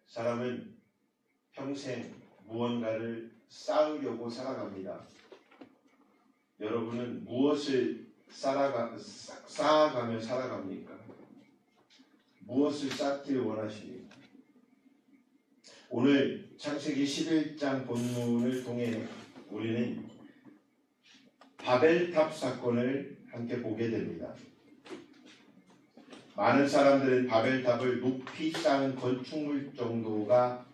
사람은 평생 무언가를 쌓으려고 살아갑니다. 여러분은 무엇을 쌓아가며 살아갑니까? 무엇을 쌓기를 원하십니까? 오늘 창세기 11장 본문을 통해 우리는 바벨탑 사건을 함께 보게 됩니다. 많은 사람들은 바벨탑을 높이 쌓은 건축물 정도가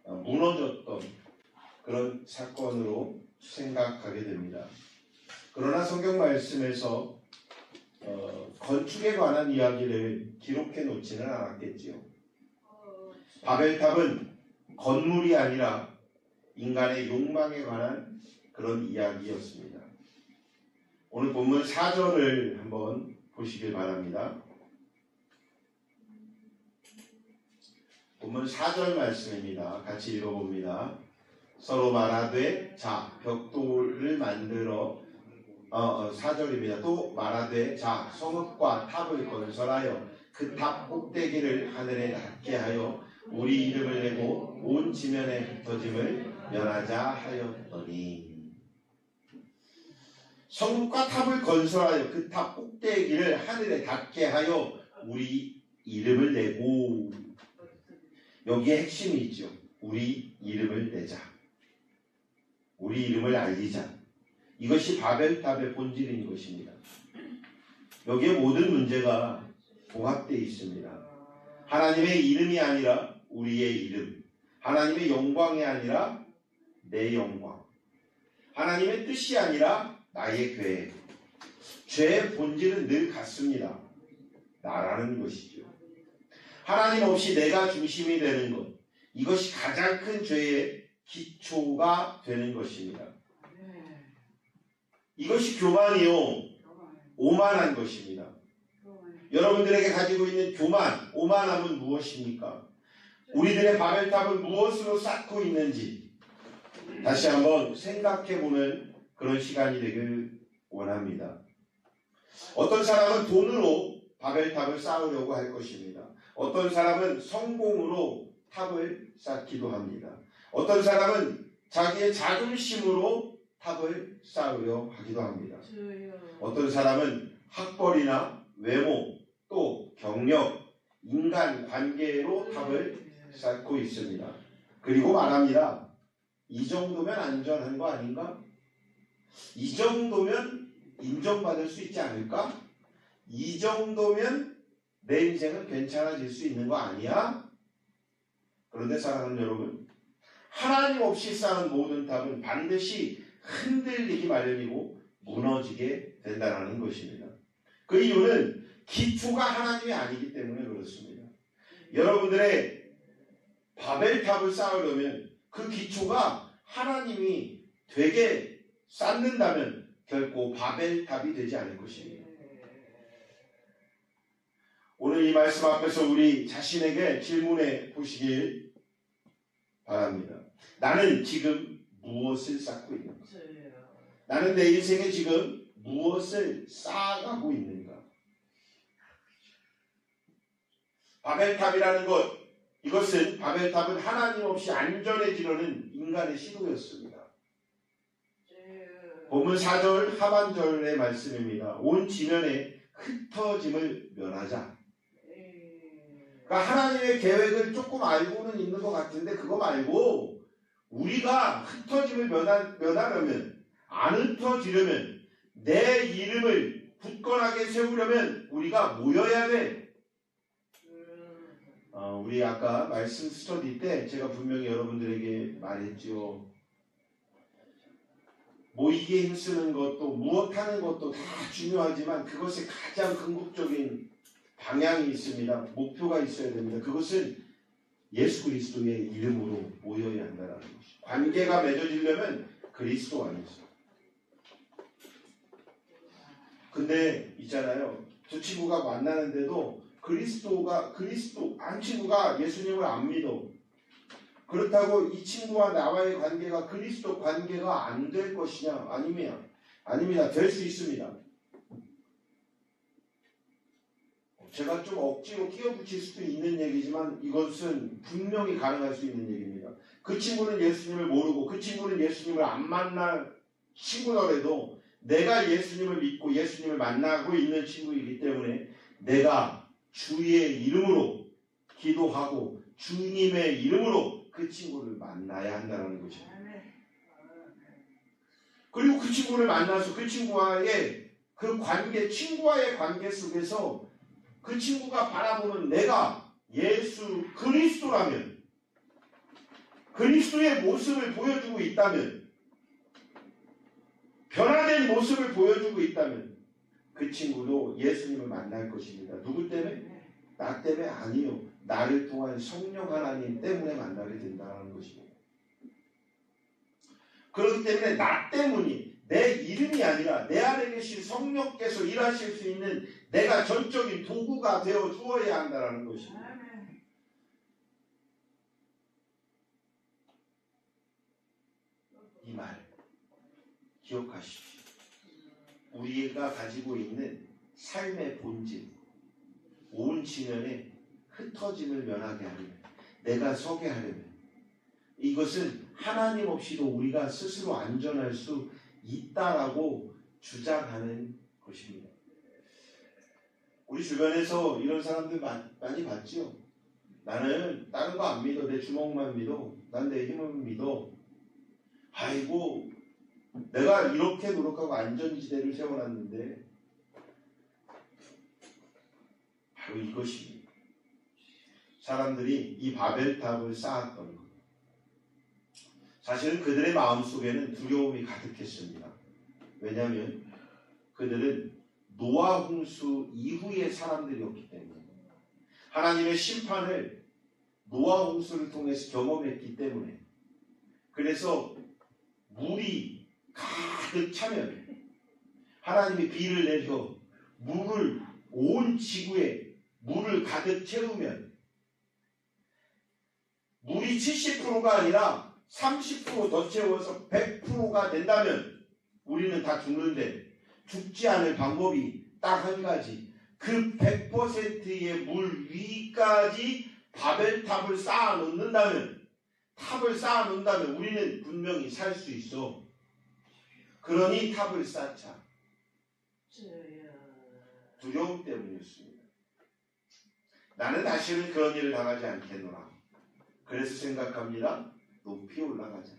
무너졌던 그런 사건으로 생각하게 됩니다. 그러나 성경 말씀에서 건축에 관한 이야기를 기록해 놓지는 않았겠지요. 바벨탑은 건물이 아니라 인간의 욕망에 관한 그런 이야기였습니다. 오늘 본문 4절을 한번 보시길 바랍니다. 본문 4절 말씀입니다. 같이 읽어봅니다. 서로 말하되 자 벽돌을 만들어 4절입니다. 또 말하되 자 성읍과 탑을 건설하여 그 탑 꼭대기를 하늘에 닿게 하여 우리 이름을 내고 온 지면에 흩어짐을 면하자 하였더니 성읍과 탑을 건설하여 그 탑 꼭대기를 하늘에 닿게 하여 우리 이름을 내고 여기에 핵심이 있죠. 우리 이름을 내자. 우리 이름을 알리자. 이것이 바벨탑의 본질인 것입니다. 여기에 모든 문제가 봉합되어 있습니다. 하나님의 이름이 아니라 우리의 이름. 하나님의 영광이 아니라 내 영광. 하나님의 뜻이 아니라 나의 계획. 죄의 본질은 늘 같습니다. 나라는 것이죠. 하나님 없이 내가 중심이 되는 것. 이것이 가장 큰 죄의 기초가 되는 것입니다. 이것이 교만이요. 오만한 것입니다. 여러분들에게 가지고 있는 교만, 오만함은 무엇입니까? 우리들의 바벨탑을 무엇으로 쌓고 있는지 다시 한번 생각해보는 그런 시간이 되길 원합니다. 어떤 사람은 돈으로 바벨탑을 쌓으려고 할 것입니다. 어떤 사람은 성공으로 탑을 쌓기도 합니다. 어떤 사람은 자기의 자존심으로 탑을 쌓으려 하기도 합니다. 어떤 사람은 학벌이나 외모, 또 경력, 인간 관계로 탑을 쌓고 있습니다. 그리고 말합니다. 이 정도면 안전한 거 아닌가? 이 정도면 인정받을 수 있지 않을까? 이 정도면 내 인생은 괜찮아질 수 있는 거 아니야? 그런데 사랑하는 여러분, 하나님 없이 쌓은 모든 탑은 반드시 흔들리기 마련이고 무너지게 된다는 것입니다. 그 이유는 기초가 하나님이 아니기 때문에 그렇습니다. 여러분들의 바벨탑을 쌓으려면 그 기초가 하나님이 되게 쌓는다면 결코 바벨탑이 되지 않을 것입니다. 오늘 이 말씀 앞에서 우리 자신에게 질문해 보시길 바랍니다. 나는 지금 무엇을 쌓고 있는가? 나는 내 인생에 지금 무엇을 쌓아가고 있는가? 바벨탑이라는 것, 이것은 바벨탑은 하나님 없이 안전해지려는 인간의 시도였습니다. 본문 4절 하반절의 말씀입니다. 온 지면에 흩어짐을 면하자. 그러니까 하나님의 계획을 조금 알고는 있는 것 같은데 그거 말고 우리가 흩어짐을 면하려면, 안 흩어지려면, 내 이름을 굳건하게 세우려면 우리가 모여야 돼. 우리 아까 말씀 스터디 때 제가 분명히 여러분들에게 말했죠. 모이기에 힘쓰는 것도 무엇하는 것도 다 중요하지만 그것에 가장 궁극적인 방향이 있습니다. 목표가 있어야 됩니다. 그것은 예수 그리스도의 이름으로 모여야 한다는 것이죠. 관계가 맺어지려면 그리스도 안에서. 근데 있잖아요. 두 친구가 만나는데도 한 친구가 예수님을 안 믿어. 그렇다고 이 친구와 나와의 관계가 그리스도 관계가 안 될 것이냐? 아닙니다. 될 수 있습니다. 제가 좀 억지로 끼워붙일 수도 있는 얘기지만 이것은 분명히 가능할 수 있는 얘기입니다. 그 친구는 예수님을 모르고 그 친구는 예수님을 안 만날 친구더라도 내가 예수님을 믿고 예수님을 만나고 있는 친구이기 때문에 내가 주의 이름으로 기도하고 주님의 이름으로 그 친구를 만나야 한다는 것입니다. 그리고 그 친구를 만나서 그 친구와의 그 관계, 친구와의 관계 속에서 그 친구가 바라보는 내가 예수 그리스도라면, 그리스도의 모습을 보여주고 있다면, 변화된 모습을 보여주고 있다면 그 친구도 예수님을 만날 것입니다. 누구 때문에? 나 때문에 아니요. 나를 통한 성령 하나님 때문에 만나게 된다는 것입니다. 그렇기 때문에 나 때문이, 내 이름이 아니라 내 안에 계신 성령께서 일하실 수 있는 내가 전적인 도구가 되어 주어야 한다는 것입니다. 이 말 기억하십시오. 우리가 가지고 있는 삶의 본질, 온 지면에 흩어짐을 면하게 하려면, 내가 서게 하려면, 이것은 하나님 없이도 우리가 스스로 안전할 수 있다라고 주장하는 것입니다. 우리 주변에서 이런 사람들 많이 봤죠. 나는 다른 거 안 믿어. 내 주먹만 믿어. 난 내 힘을 믿어. 아이고, 내가 이렇게 노력하고 안전지대를 세워놨는데 바로 이것입니다. 사람들이 이 바벨탑을 쌓았던 것. 사실은 그들의 마음속에는 두려움이 가득했습니다. 왜냐하면 그들은 노아 홍수 이후의 사람들이었기 때문에, 하나님의 심판을 노아 홍수를 통해서 경험했기 때문에, 그래서 물이 가득 차면 하나님이 비를 내려 물을, 온 지구에 물을 가득 채우면 물이 70%가 아니라 30% 더 채워서 100%가 된다면 우리는 다 죽는데, 죽지 않을 방법이 딱 한 가지, 그 100%의 물 위까지 바벨탑을 쌓아 놓는다면, 탑을 쌓아 놓는다면 우리는 분명히 살 수 있어. 그러니 탑을 쌓자. 두려움 때문이었습니다. 나는 다시는 그런 일을 당하지 않겠노라. 그래서 생각합니다. 높이 올라가자.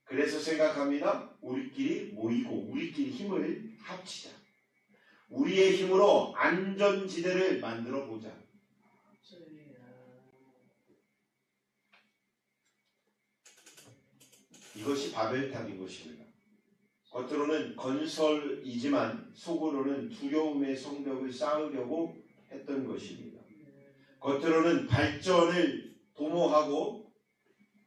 그래서 생각합니다. 우리끼리 모이고 우리끼리 힘을 합치자. 우리의 힘으로 안전지대를 만들어 보자. 이것이 바벨탑인 것입니다. 겉으로는 건설이지만 속으로는 두려움의 성벽을 쌓으려고 했던 것입니다. 겉으로는 발전을 도모하고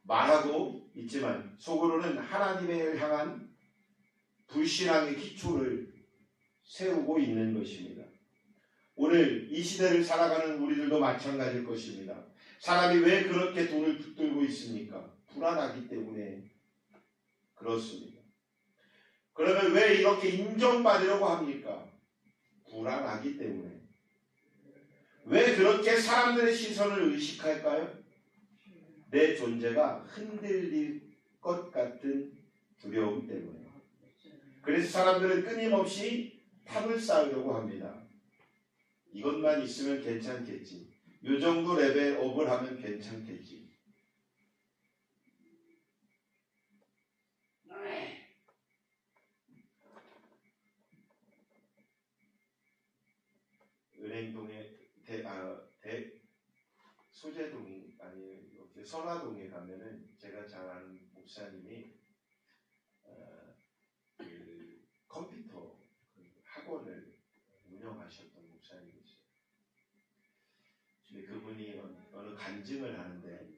말하고 있지만 속으로는 하나님을 향한 불신앙의 기초를 세우고 있는 것입니다. 오늘 이 시대를 살아가는 우리들도 마찬가지일 것입니다. 사람이 왜 그렇게 돈을 붙들고 있습니까? 불안하기 때문에 그렇습니다. 그러면 왜 이렇게 인정받으려고 합니까? 불안하기 때문에. 왜 그렇게 사람들의 시선을 의식할까요? 내 존재가 흔들릴 것 같은 두려움 때문에. 그래서 사람들은 끊임없이 탑을 쌓으려고 합니다. 이것만 있으면 괜찮겠지. 이 정도 레벨업을 하면 괜찮겠지. 은행동에 소재동이 아니에요. 선화동에 가면은 제가 잘 아는 목사님이 그 컴퓨터 학원을 운영하셨던 목사님이세요. 근데 그분이 어느 간증을 하는데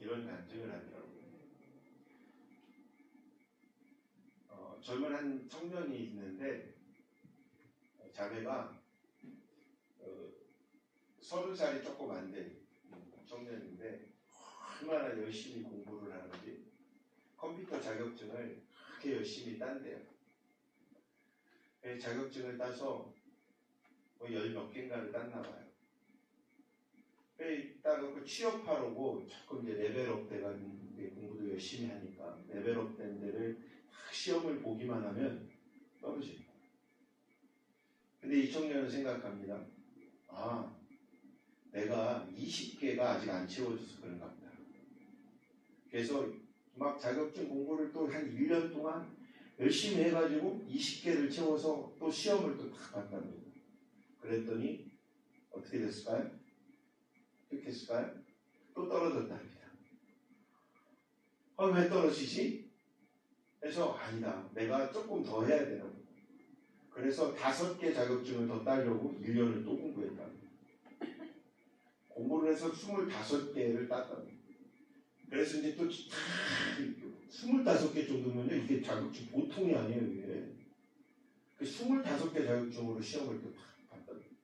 이런 간증을 하더라고요. 젊은 한 청년이 있는데 자매가 30살이 조금 안 된 청년인데 얼마나 열심히 공부를 하는지 컴퓨터 자격증을 그렇게 열심히 딴대요. 자격증을 따서 뭐 10몇 개인가를 땄나 봐요. 따고 취업하려고 조금 이제 레벨업 돼가는 공부도 열심히 하니까 레벨업 된 데를 시험을 보기만 하면 떨어집니다. 근데 이 청년은 생각합니다. 아, 내가 20개가 아직 안 채워져서 그런가 보다. 그래서 막 자격증 공부를 또 한 1년 동안 열심히 해가지고 20개를 채워서 또 시험을 또 딱 봤답니다. 그랬더니 어떻게 됐을까요? 어떻게 했을까요? 또 떨어졌답니다. 왜 떨어지지? 그래서 아니다. 내가 조금 더 해야 되나. 그래서 5개 자격증을 더 따려고 1년을 또 공부했답니다. 공부를 해서 25개를 땄답니다. 그래서 이제 또 25개 정도면요, 이게 자격증 보통이 아니에요, 이게. 그 25개 자격증으로 시험을 또 봤답니다.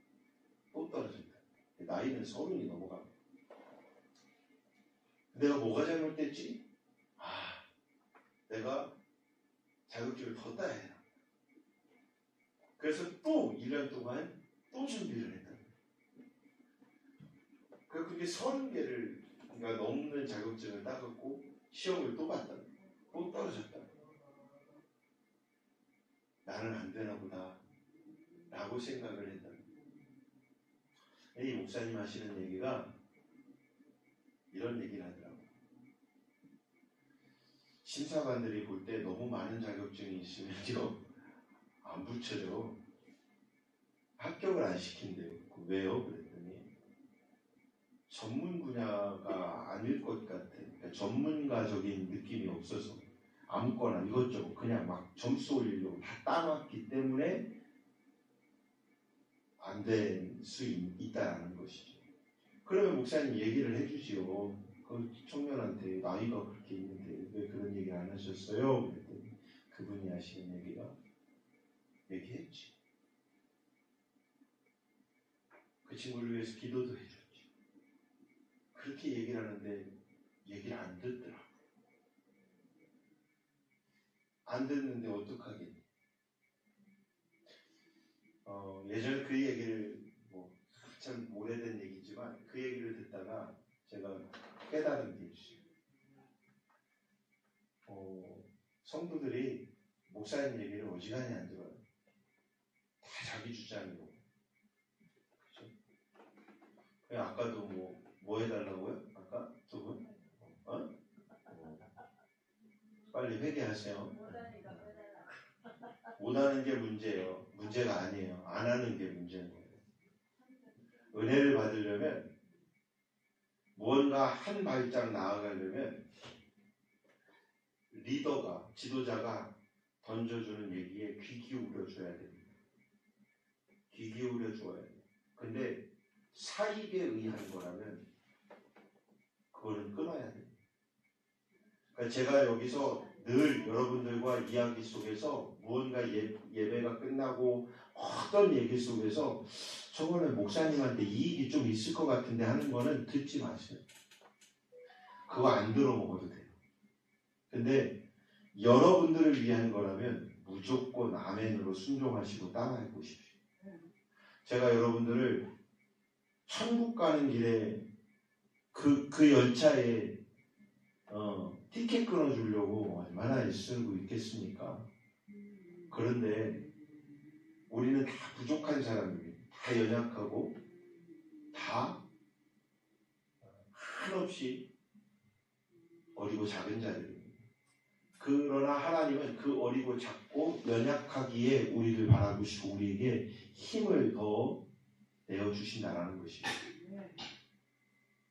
또 떨어졌다. 나이는 30이 넘어가. 내가 뭐가 잘못됐지? 내가 자격증을 더 따야 해요. 그래서 또 1년 동안 또 준비를 했다. 그게 30개를 넘는 자격증을 따갖고 시험을 또 봤다. 또 떨어졌다. 나는 안 되나 보다 라고 생각을 했다. 이 목사님 하시는 얘기가 이런 얘기를 하더라고요. 심사관들이 볼 때 너무 많은 자격증이 있으면요, 안 붙여요. 합격을 안 시킨대요. 왜요? 그랬더니 전문 분야가 아닐 것 같아. 그러니까 전문가적인 느낌이 없어서 아무거나 이것저것 그냥 막 점수 올리려고 다 따놨기 때문에 안 될 수 있다라는 것이죠. 그러면 목사님 얘기를 해주지요. 그 청년한테 나이가 그렇게 있는데 왜 그런 얘기를 안 하셨어요? 그랬더니 그분이 하시는 얘기가 얘기했지. 그 친구를 위해서 기도도 해줬지. 그렇게 얘기를 하는데 얘기를 안 듣더라고. 안 듣는데 어떡하겠니? 예전에 그 얘기를 참 오래된 얘기지만 그 얘기를 듣다가 제가 깨달은 게 있어요. 성도들이 목사님 얘기를 어지간히 안 들어요. 다 자기 주장이고. 그렇죠? 아까도 뭐 해달라고요? 아까 두 분? 빨리 회개하세요. 못하는 게 문제예요. 문제가 아니에요. 안 하는 게 문제인 거예요. 은혜를 받으려면 무언가 한 발짝 나아가려면 리더가, 지도자가 던져주는 얘기에 귀 기울여 줘야 됩니다. 귀 기울여 줘야 돼요. 근데 사익에 의한 거라면 그거는 끊어야 돼요. 그러니까 제가 여기서 늘 여러분들과 이야기 속에서 무언가 예배가 끝나고 어떤 얘기 속에서 저거는 목사님한테 이익이 좀 있을 것 같은데 하는 거는 듣지 마세요. 그거 안 들어먹어도 돼요. 근데 여러분들을 위한 거라면 무조건 아멘으로 순종하시고 따라해 보십시오. 제가 여러분들을 천국 가는 길에 그 열차에 티켓 끊어주려고 얼마나 애쓰고 있겠습니까? 그런데 우리는 다 부족한 사람들이에요. 다 연약하고 다 한없이 어리고 작은 자들입니다. 그러나 하나님은 그 어리고 작고 연약하기에 우리를 바라보시고 우리에게 힘을 더 내어주신다는 것입니다.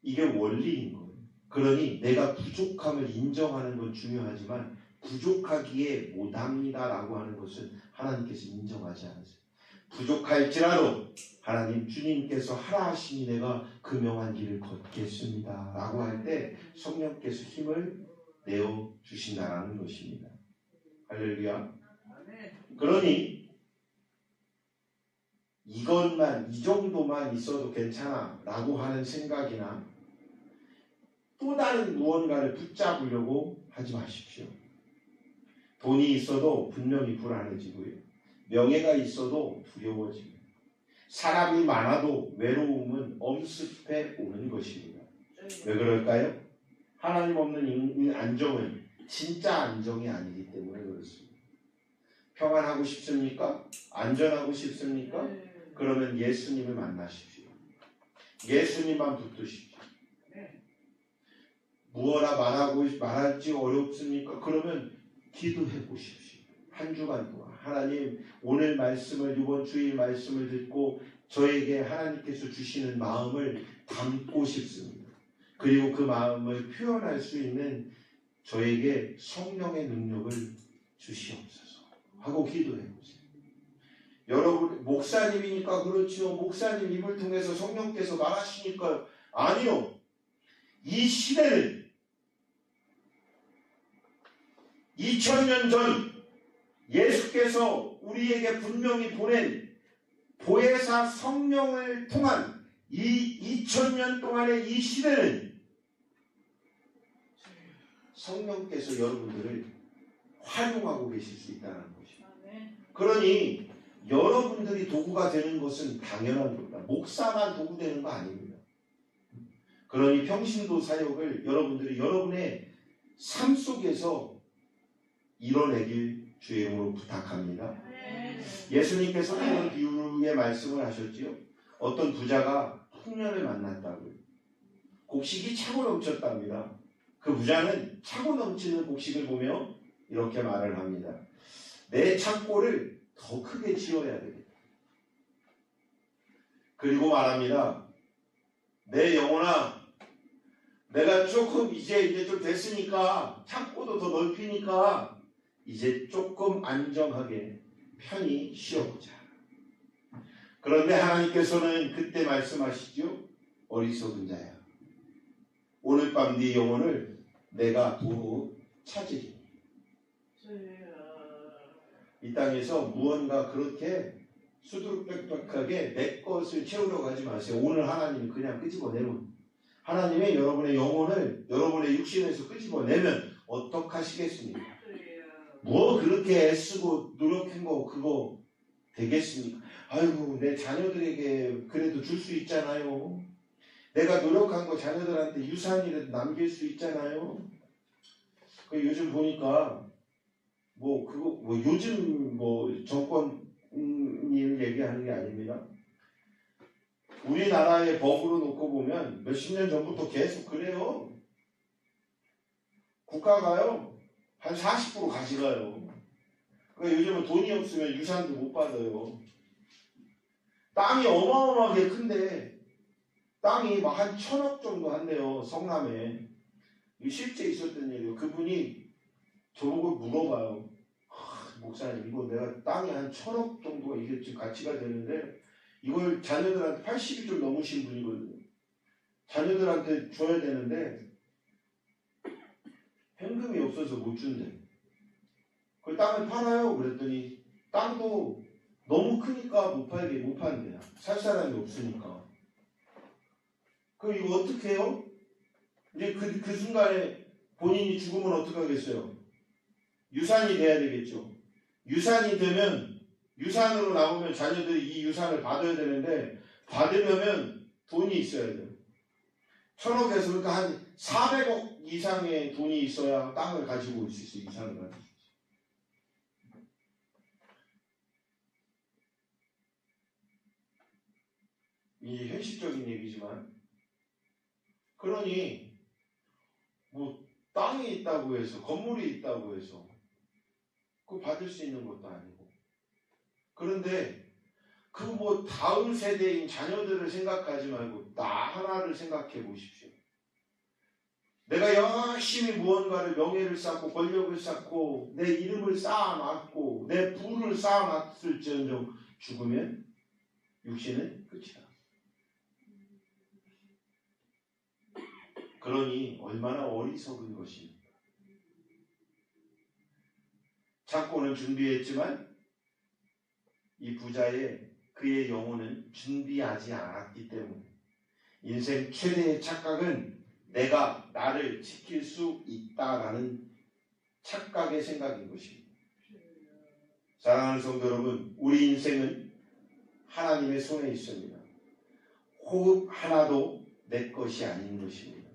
이게 원리인 거예요. 그러니 내가 부족함을 인정하는 건 중요하지만 부족하기에 못합니다라고 하는 것은 하나님께서 인정하지 않으세요. 부족할지라도 하나님 주님께서 하라 하시니 내가 그 명한 길을 걷겠습니다 라고 할 때 성령께서 힘을 내어주신다는 것입니다. 할렐루야. 그러니 이것만 이 정도만 있어도 괜찮아 라고 하는 생각이나 또 다른 무언가를 붙잡으려고 하지 마십시오. 돈이 있어도 분명히 불안해지고요. 명예가 있어도 두려워집니다. 사람이 많아도 외로움은 엄습해 오는 것입니다. 왜 그럴까요? 하나님 없는 안정은 진짜 안정이 아니기 때문에 그렇습니다. 평안하고 싶습니까? 안전하고 싶습니까? 그러면 예수님을 만나십시오. 예수님만 붙드십시오. 무엇라 말할지 어렵습니까? 그러면 기도해 보십시오. 한 주간 동안 하나님 오늘 말씀을 이번 주일 말씀을 듣고 저에게 하나님께서 주시는 마음을 담고 싶습니다. 그리고 그 마음을 표현할 수 있는 저에게 성령의 능력을 주시옵소서 하고 기도해 보세요. 여러분 목사님이니까 그렇지요. 목사님 입을 통해서 성령께서 말하시니까 아니요. 이 시대는 2000년 전 예수께서 우리에게 분명히 보낸 보혜사 성령을 통한 이 2000년 동안의 이 시대는 성령께서 여러분들을 활용하고 계실 수 있다는 것입니다. 그러니 여러분들이 도구가 되는 것은 당연한 겁니다. 목사만 도구 되는 거 아닙니다. 그러니 평신도 사역을 여러분들이 여러분의 삶 속에서 이뤄내길 주의 이름으로 부탁합니다. 예수님께서 이런 비유의 말씀을 하셨지요. 어떤 부자가 풍년을 만났다고요. 곡식이 차고 넘쳤답니다. 그 부자는 차고 넘치는 곡식을 보며 이렇게 말을 합니다. 내 창고를 더 크게 지어야 되겠다. 그리고 말합니다. 내 영혼아, 내가 조금 이제 좀 됐으니까 창고도 더 넓히니까 이제 조금 안정하게 편히 쉬어보자. 그런데 하나님께서는 그때 말씀하시죠. 어리석은 자야. 오늘 밤 네 영혼을 내가 도로 찾으리니. 이 땅에서 무언가 그렇게 수두룩백백하게 내 것을 채우려고 하지 마세요. 오늘 하나님이 그냥 끄집어내면 하나님의 여러분의 영혼을 여러분의 육신에서 끄집어내면 어떡하시겠습니까? 뭐 그렇게 애쓰고 노력한 거 그거 되겠습니까? 아이고 내 자녀들에게 그래도 줄 수 있잖아요. 내가 노력한 거 자녀들한테 유산이라도 남길 수 있잖아요. 그 요즘 보니까 요즘 정권이 얘기하는 게 아닙니다. 우리나라의 법으로 놓고 보면 몇십 년 전부터 계속 그래요. 국가가요 한 40% 가져가요. 그러니까 요즘은 돈이 없으면 유산도 못 받아요. 땅이 어마어마하게 큰데 땅이 막 한 1000억 정도 한대요. 성남에. 실제 있었던 일이에요. 그분이 저보고 물어봐요. 목사님 이거 내가 땅이 한 1000억 정도가 이게 지금 가치가 되는데 이걸 자녀들한테 80이 좀 넘으신 분이거든요. 자녀들한테 줘야 되는데 현금이 없어서 못 준대. 그 땅을 팔아요. 그랬더니 땅도 너무 크니까 못 판대요. 살 사람이 없으니까. 그럼 이거 어떻게 해요? 이제 그 순간에 본인이 죽으면 어떡하겠어요? 유산이 돼야 되겠죠. 유산이 되면 유산으로 나오면 자녀들이 이 유산을 받아야 되는데 받으려면 돈이 있어야 돼요. 1000억에서 그러니까 한 400억 이상의 돈이 있어야 땅을 가지고 있을 수 있어요. 유산을 가지고 있어요. 이게 현실적인 얘기지만 그러니 땅이 있다고 해서 건물이 있다고 해서 그거 받을 수 있는 것도 아니고 그런데 다음 세대인 자녀들을 생각하지 말고 나 하나를 생각해 보십시오. 내가 열심히 무언가를 명예를 쌓고 권력을 쌓고 내 이름을 쌓아놨고 내 부를 쌓아놨을지언정 죽으면 육신은 끝이다. 그러니 얼마나 어리석은 것입니까? 창고는 준비했지만 이 그의 영혼은 준비하지 않았기 때문에 인생 최대의 착각은 내가 나를 지킬 수 있다라는 착각의 생각인 것입니다. 사랑하는 성도 여러분, 우리 인생은 하나님의 손에 있습니다. 호흡 하나도 내 것이 아닌 것입니다.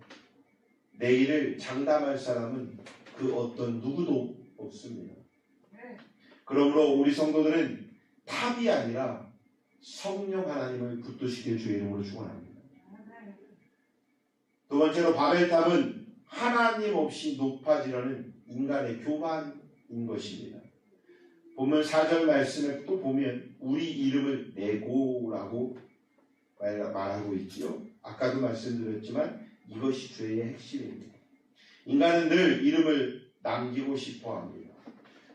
내일을 장담할 사람은 그 어떤 누구도 없습니다. 그러므로 우리 성도들은 탑이 아니라 성령 하나님을 붙드시길 주의 이름으로 축원합니다. 두 번째로 바벨탑은 하나님 없이 높아지려는 인간의 교만인 것입니다. 보면 4절 말씀을 또 보면 우리 이름을 내고라고 말하고 있지요. 아까도 말씀드렸지만 이것이 죄의 핵심입니다. 인간은 늘 이름을 남기고 싶어 합니다.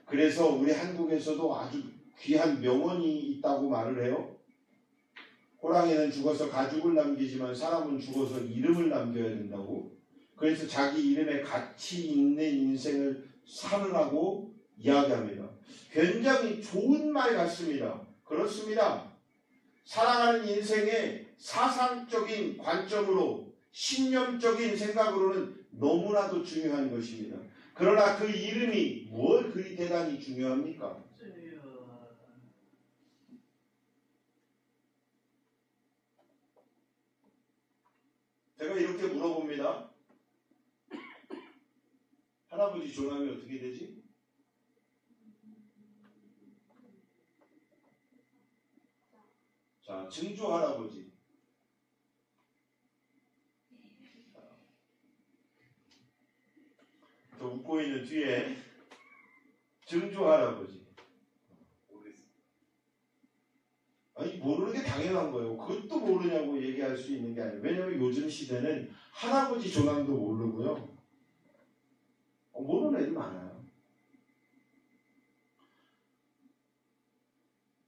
그래서 우리 한국에서도 아주 귀한 명언이 있다고 말을 해요. 호랑이는 죽어서 가죽을 남기지만 사람은 죽어서 이름을 남겨야 된다고. 그래서 자기 이름에 가치 있는 인생을 살으라고 이야기합니다. 굉장히 좋은 말 같습니다. 그렇습니다. 살아가는 인생의 사상적인 관점으로 신념적인 생각으로는 너무나도 중요한 것입니다. 그러나 그 이름이 뭘 그리 대단히 중요합니까? 제가 이렇게 물어봅니다. 할아버지 조남이 어떻게 되지? 자, 증조 할아버지. 저 웃고 있는 뒤에 증조 할아버지. 아니, 모르는 게 당연한 거예요. 그것도 모르냐고 얘기할 수 있는 게 아니에요. 왜냐하면 요즘 시대는 할아버지 조남도 모르고요. 모르는 애들 많아요.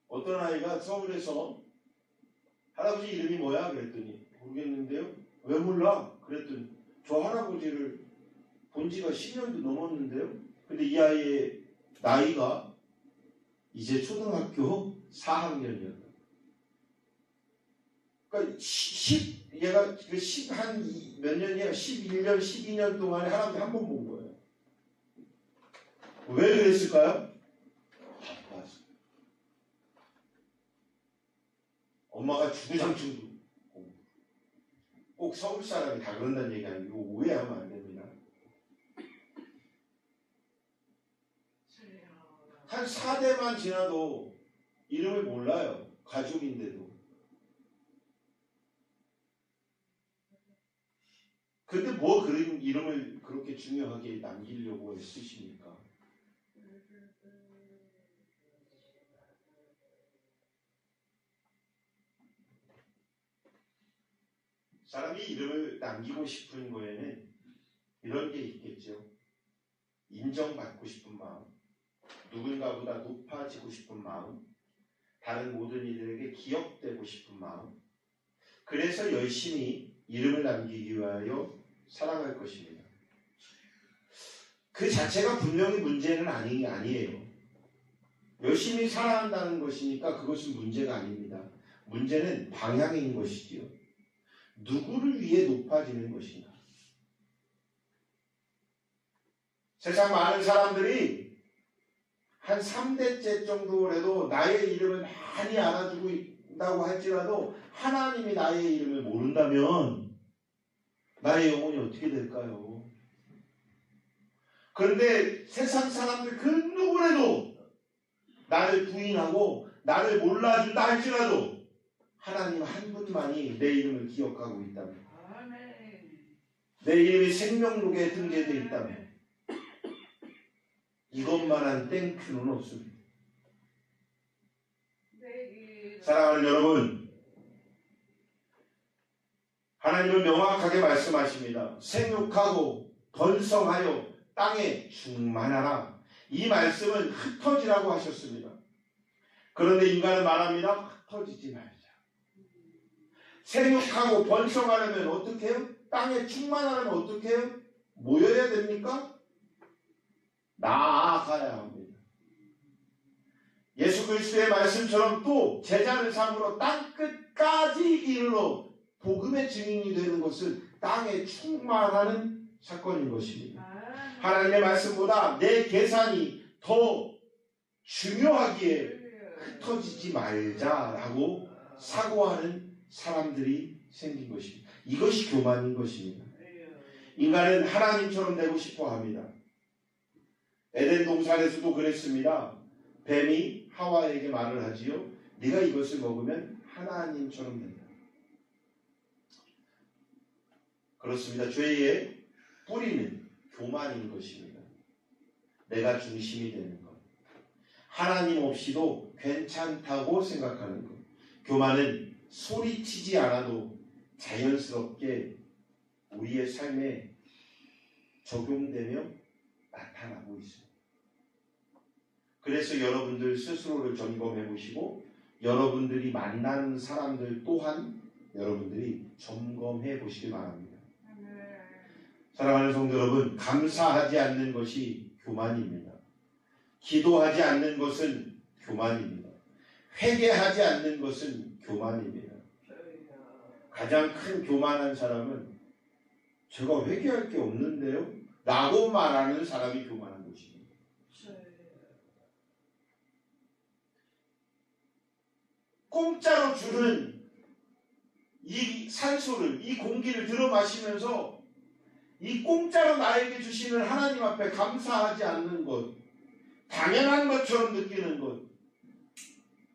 어떤 아이가 서울에서 할아버지 이름이 뭐야? 그랬더니 모르겠는데요. 왜 몰라? 그랬더니 저 할아버지를 본 지가 10년도 넘었는데요. 근데 이 아이의 나이가 이제 초등학교 4학년이었다. 그러니까 얘가 한 몇 년이야? 11년, 12년 동안에 할아버지 한 번 본 거예요. 왜 그랬을까요? 바빠서. 엄마가 주구장창도 꼭 서울 사람이 다 그런다는 얘기 아니고 오해하면 안 됩니다. 한 4대만 지나도 이름을 몰라요. 가족인데도. 근데 뭐 그런 이름을 그렇게 중요하게 남기려고 쓰십니까? 사람이 이름을 남기고 싶은 거에는 이런 게 있겠죠. 인정받고 싶은 마음, 누군가보다 높아지고 싶은 마음, 다른 모든 이들에게 기억되고 싶은 마음. 그래서 열심히 이름을 남기기 위하여 살아갈 것입니다. 그 자체가 분명히 문제는 아니에요. 열심히 살아간다는 것이니까 그것은 문제가 아닙니다. 문제는 방향인 것이지요. 누구를 위해 높아지는 것인가? 세상 많은 사람들이 한 3대째 정도라도 나의 이름을 많이 알아주고 있다고 할지라도 하나님이 나의 이름을 모른다면 나의 영혼이 어떻게 될까요? 그런데 세상 사람들 그 누구라도 나를 부인하고 나를 몰라준다 할지라도 하나님 한 분만이 내 이름을 기억하고 있다면, 내 이름이 생명록에 등재되어 있다면 이것만한 땡큐는 없습니다. 사랑하는 여러분, 하나님은 명확하게 말씀하십니다. 생육하고 번성하여 땅에 충만하라. 이 말씀은 흩어지라고 하셨습니다. 그런데 인간은 말합니다. 흩어지지 말자. 생육하고 번성하려면 어떻게 해요? 땅에 충만하려면 어떻게 해요? 모여야 됩니까? 나아가야 합니다. 예수 그리스도의 말씀처럼 또 제자를 삼으러 땅끝까지 이르러 복음의 증인이 되는 것은 땅에 충만하는 사건인 것입니다. 하나님의 말씀보다 내 계산이 더 중요하기에 흩어지지 말자라고 사고하는 사람들이 생긴 것입니다. 이것이 교만인 것입니다. 인간은 하나님처럼 되고 싶어 합니다. 에덴 동산에서도 그랬습니다. 뱀이 하와에게 말을 하지요. 네가 이것을 먹으면 하나님처럼 된다. 그렇습니다. 죄의 뿌리는 교만인 것입니다. 내가 중심이 되는 것. 하나님 없이도 괜찮다고 생각하는 것. 교만은 소리치지 않아도 자연스럽게 우리의 삶에 적용되며 나타나고 있습니다. 그래서 여러분들 스스로를 점검해 보시고 여러분들이 만나는 사람들 또한 여러분들이 점검해 보시기 바랍니다. 사랑하는 성도 여러분, 감사하지 않는 것이 교만입니다. 기도하지 않는 것은 교만입니다. 회개하지 않는 것은 교만입니다. 가장 큰 교만한 사람은 제가 회개할 게 없는데요? 라고 말하는 사람이 교만한 것입니다. 공짜로 주는 이 산소를, 이 공기를 들어 마시면서 이 공짜로 나에게 주시는 하나님 앞에 감사하지 않는 것, 당연한 것처럼 느끼는 것,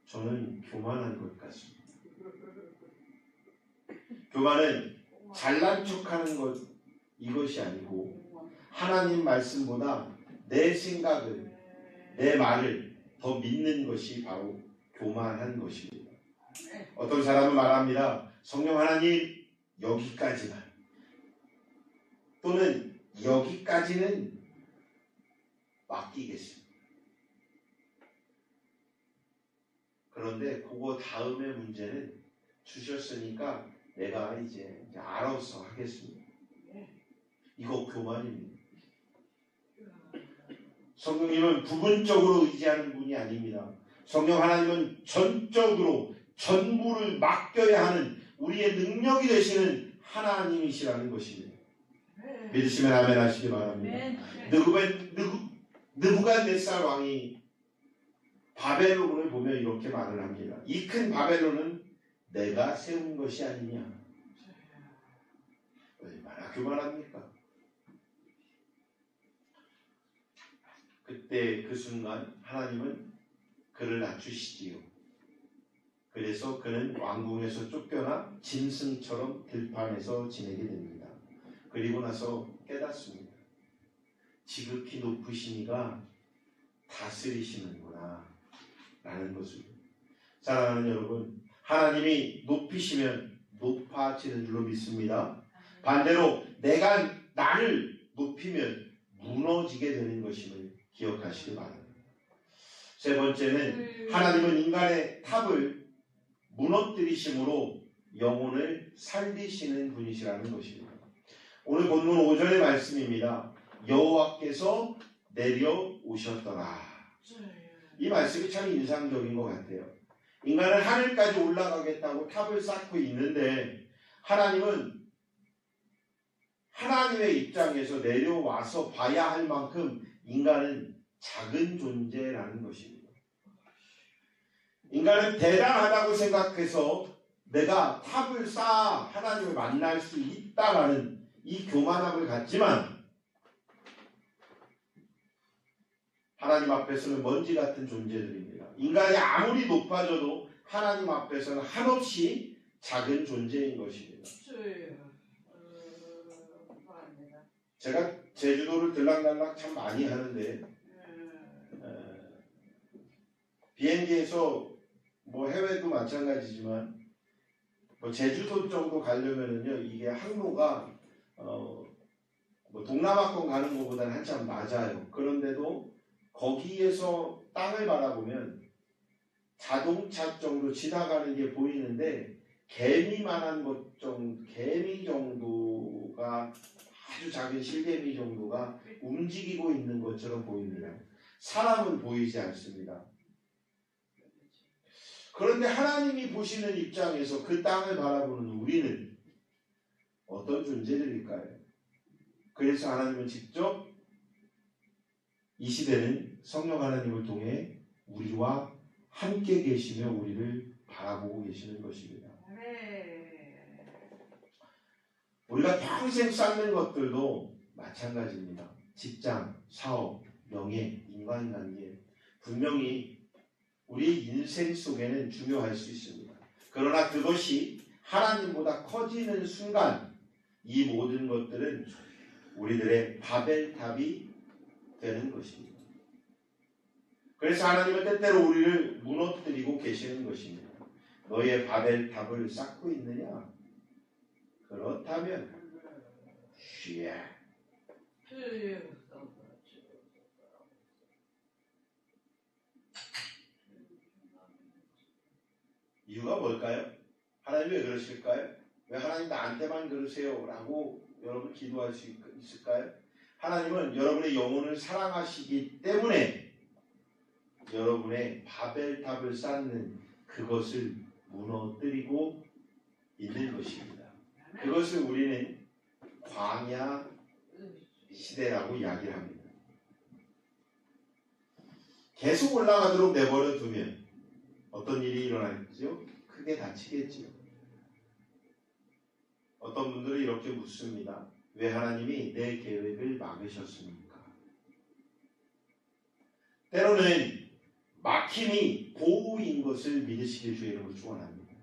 저는 교만한 것 같습니다. 교만은 잘난 척하는 것, 이것이 아니고 하나님 말씀보다 내 생각을, 내 말을 더 믿는 것이 바로 교만한 것입니다. 어떤 사람은 말합니다. 성령 하나님 여기까지만, 또는 여기까지는 맡기겠습니다. 그런데 그거 다음의 문제는 주셨으니까 내가 이제 알아서 하겠습니다. 이거 교만입니다. 성령님은 부분적으로 의지하는 분이 아닙니다. 성령 하나님은 전적으로 전부를 맡겨야 하는 우리의 능력이 되시는 하나님이시라는 것입니다. 믿으시면 아멘 하시기 바랍니다. 느부갓네살 왕이 바벨론을 보며 이렇게 말을 합니다. 이 큰 바벨론은 내가 세운 것이 아니냐. 얼마나 교만합니까? 그때 그 순간 하나님은 그를 낮추시지요. 그래서 그는 왕궁에서 쫓겨나 짐승처럼 들판에서 지내게 됩니다. 그리고 나서 깨닫습니다. 지극히 높으신 이가 다스리시는구나 라는 것을. 사랑하는 여러분, 하나님이 높이시면 높아지는 줄로 믿습니다. 반대로 내가 나를 높이면 무너지게 되는 것임을 기억하시기 바랍니다. 세 번째는 하나님은 인간의 탑을 무너뜨리심으로 영혼을 살리시는 분이시라는 것입니다. 오늘 본문 5절의 말씀입니다. 여호와께서 내려오셨더라. 이 말씀이 참 인상적인 것 같아요. 인간은 하늘까지 올라가겠다고 탑을 쌓고 있는데 하나님은 하나님의 입장에서 내려와서 봐야 할 만큼 인간은 작은 존재라는 것입니다. 인간은 대단하다고 생각해서 내가 탑을 쌓아 하나님을 만날 수 있다라는 이 교만함을 갖지만 하나님 앞에서는 먼지 같은 존재들입니다. 인간이 아무리 높아져도 하나님 앞에서는 한없이 작은 존재인 것입니다. 제가 제주도를 들락날락 참 많이 하는데 비행기에서 뭐 해외도 마찬가지지만 뭐 제주도 정도 가려면은요 이게 항로가 뭐 동남아권 가는 것보다는 한참 낮아요. 그런데도 거기에서 땅을 바라보면 자동차 정도 지나가는 게 보이는데 개미만한 것 정도, 개미 정도가 아주 작은 실개미 정도가 움직이고 있는 것처럼 보입니다. 사람은 보이지 않습니다. 그런데 하나님이 보시는 입장에서 그 땅을 바라보는 우리는 어떤 존재들일까요? 그래서 하나님은 직접 이 시대는 성령 하나님을 통해 우리와 함께 계시며 우리를 바라보고 계시는 것입니다. 우리가 평생 쌓는 것들도 마찬가지입니다. 직장, 사업, 명예, 인간관계 분명히 우리 인생 속에는 중요할 수 있습니다. 그러나 그것이 하나님보다 커지는 순간 이 모든 것들은 우리들의 바벨탑이 되는 것입니다. 그래서 하나님은 때때로 우리를 무너뜨리고 계시는 것입니다. 너의 바벨탑을 쌓고 있느냐? 그렇다면 쉬어. 이유가 뭘까요? 하나님 왜 그러실까요? 왜 하나님 나한테만 그러세요? 라고 여러분 기도할 수 있을까요? 하나님은 여러분의 영혼을 사랑하시기 때문에 여러분의 바벨탑을 쌓는 그것을 무너뜨리고 있는 것입니다. 그것을 우리는 광야 시대라고 이야기를 합니다. 계속 올라가도록 내버려 두면 어떤 일이 일어나겠죠? 크게 다치겠지요. 어떤 분들은 이렇게 묻습니다. 왜 하나님이 내 계획을 막으셨습니까? 때로는 막힘이 보호인 것을 믿으시길 주의 이름으로 축원합니다.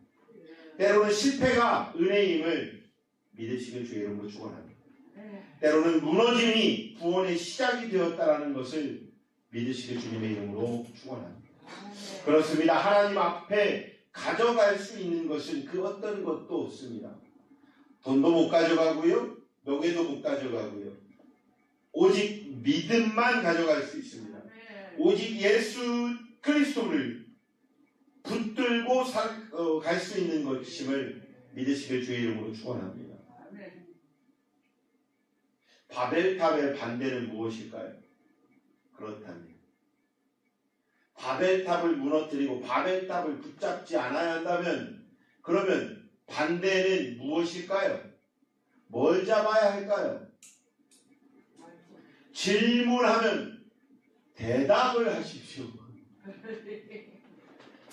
때로는 실패가 은혜임을 믿으시길 주의 이름으로 축원합니다. 때로는 무너짐이 구원의 시작이 되었다라는 것을 믿으시길 주님의 이름으로 축원합니다. 그렇습니다. 하나님 앞에 가져갈 수 있는 것은 그 어떤 것도 없습니다. 돈도 못 가져가고요. 명예도 못 가져가고요. 오직 믿음만 가져갈 수 있습니다. 오직 예수 그리스도를 붙들고 갈 수 있는 것임을 믿으시길 주의 이름으로 축원합니다. 바벨탑의 반대는 무엇일까요? 그렇다면 바벨탑을 무너뜨리고 바벨탑을 붙잡지 않아야 한다면 그러면 반대는 무엇일까요? 뭘 잡아야 할까요? 질문하면 대답을 하십시오.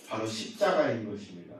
바로 십자가인 것입니다.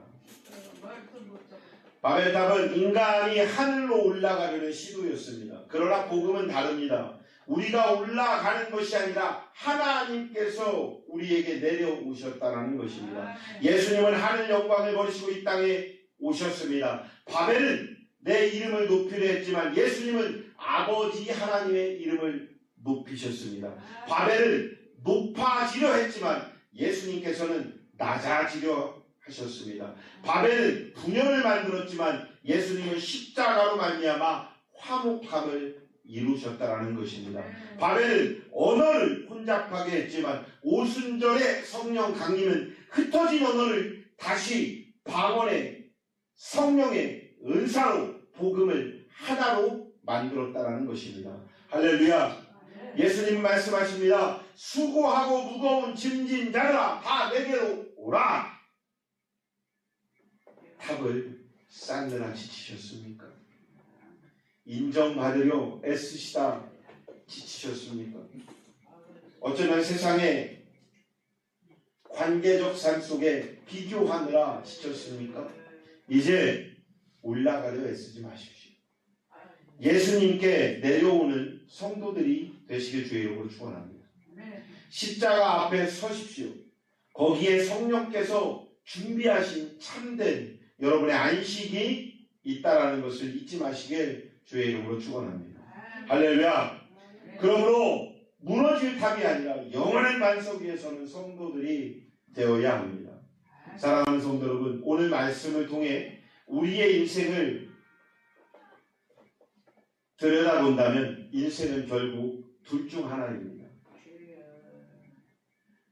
바벨탑은 인간이 하늘로 올라가려는 시도였습니다. 그러나 복음은 다릅니다. 우리가 올라가는 것이 아니라 하나님께서 우리에게 내려오셨다는 것입니다. 예수님은 하늘 영광을 버리시고 이 땅에 오셨습니다. 바벨은 내 이름을 높이려 했지만 예수님은 아버지 하나님의 이름을 높이셨습니다. 바벨은 높아지려 했지만 예수님께서는 낮아지려 하셨습니다. 바벨은 분열을 만들었지만 예수님은 십자가로 말미암아 화목함을 이루셨다라는 것입니다. 바벨은 언어를 혼잡하게 했지만 오순절의 성령 강림은 흩어진 언어를 다시 방언의 성령의 은사로 복음을 하나로 만들었다라는 것입니다. 할렐루야. 예수님 말씀하십니다. 수고하고 무거운 짐진 자들아 다 내게로 오라. 탑을 쌓느라 지치셨습니까? 인정받으려 애쓰시다 지치셨습니까? 어쩌면 세상의 관계적 삶 속에 비교하느라 지쳤습니까? 이제 올라가려 애쓰지 마십시오. 예수님께 내려오는 성도들이 되시길 주의 이름으로 축원합니다. 십자가 앞에 서십시오. 거기에 성령께서 준비하신 참된 여러분의 안식이 있다라는 것을 잊지 마시길 주의 이름으로 축원합니다. 할렐루야. 그러므로 무너질 탑이 아니라 영원한 반석 위에 서는 성도들이 되어야 합니다. 사랑하는 성도 여러분, 오늘 말씀을 통해 우리의 인생을 들여다본다면 인생은 결국 둘 중 하나입니다.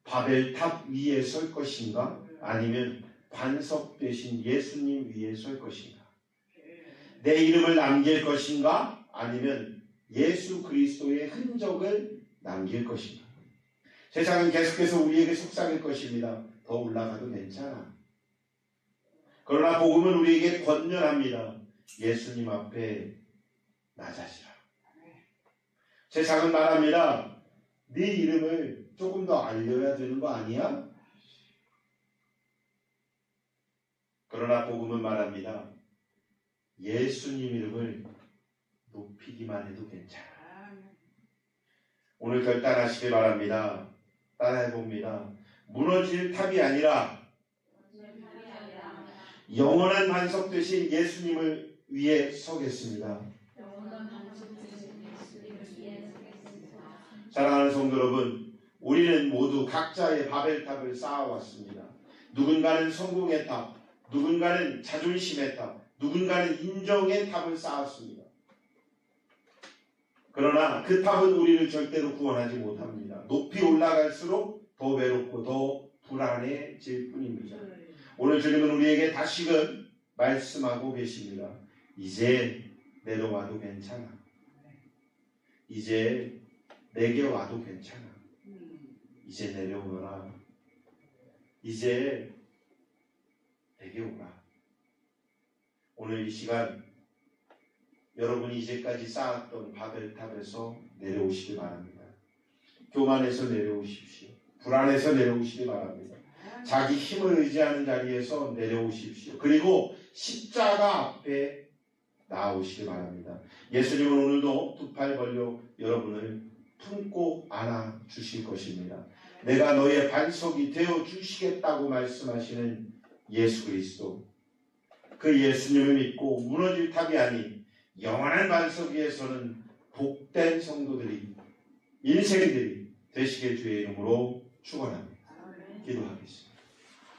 바벨탑 위에 설 것인가 아니면 반석 되신 예수님 위에 설 것인가, 내 이름을 남길 것인가 아니면 예수 그리스도의 흔적을 남길 것인가. 세상은 계속해서 우리에게 속삭일 것입니다. 더 올라가도 괜찮아. 그러나 복음은 우리에게 권면합니다. 예수님 앞에 낮아지라. 세상은 말합니다. 네 이름을 조금 더 알려야 되는 거 아니야? 그러나 복음은 말합니다. 예수님 이름을 높이기만 해도 괜찮아. 오늘 결단하시기 바랍니다. 따라해봅니다. 무너질 탑이 아니라 영원한 반석 되신 예수님을 위해 서겠습니다. 사랑하는 성도 여러분, 우리는 모두 각자의 바벨탑을 쌓아왔습니다. 누군가는 성공의 탑, 누군가는 자존심의 탑, 누군가는 인정의 탑을 쌓았습니다. 그러나 그 탑은 우리를 절대로 구원하지 못합니다. 높이 올라갈수록 더 외롭고 더 불안해질 뿐입니다. 오늘 주님은 우리에게 다시금 말씀하고 계십니다. 이제 내려와도 괜찮아. 이제 내게 와도 괜찮아. 이제 내려오너라. 이제 내게 오라. 오늘 이 시간 여러분이 이제까지 쌓았던 바벨탑에서 내려오시기 바랍니다. 교만해서 내려오십시오. 불안해서 내려오시기 바랍니다. 자기 힘을 의지하는 자리에서 내려오십시오. 그리고 십자가 앞에 나오시기 바랍니다. 예수님은 오늘도 두 팔 벌려 여러분을 품고 안아 주실 것입니다. 내가 너의 반석이 되어 주시겠다고 말씀하시는 예수 그리스도, 그 예수님을 믿고 무너질 탑이 아닌 영원한 반석 위에서는 복된 성도들이, 인생들이 되시길 주의 이름으로 축원합니다. 기도하겠습니다.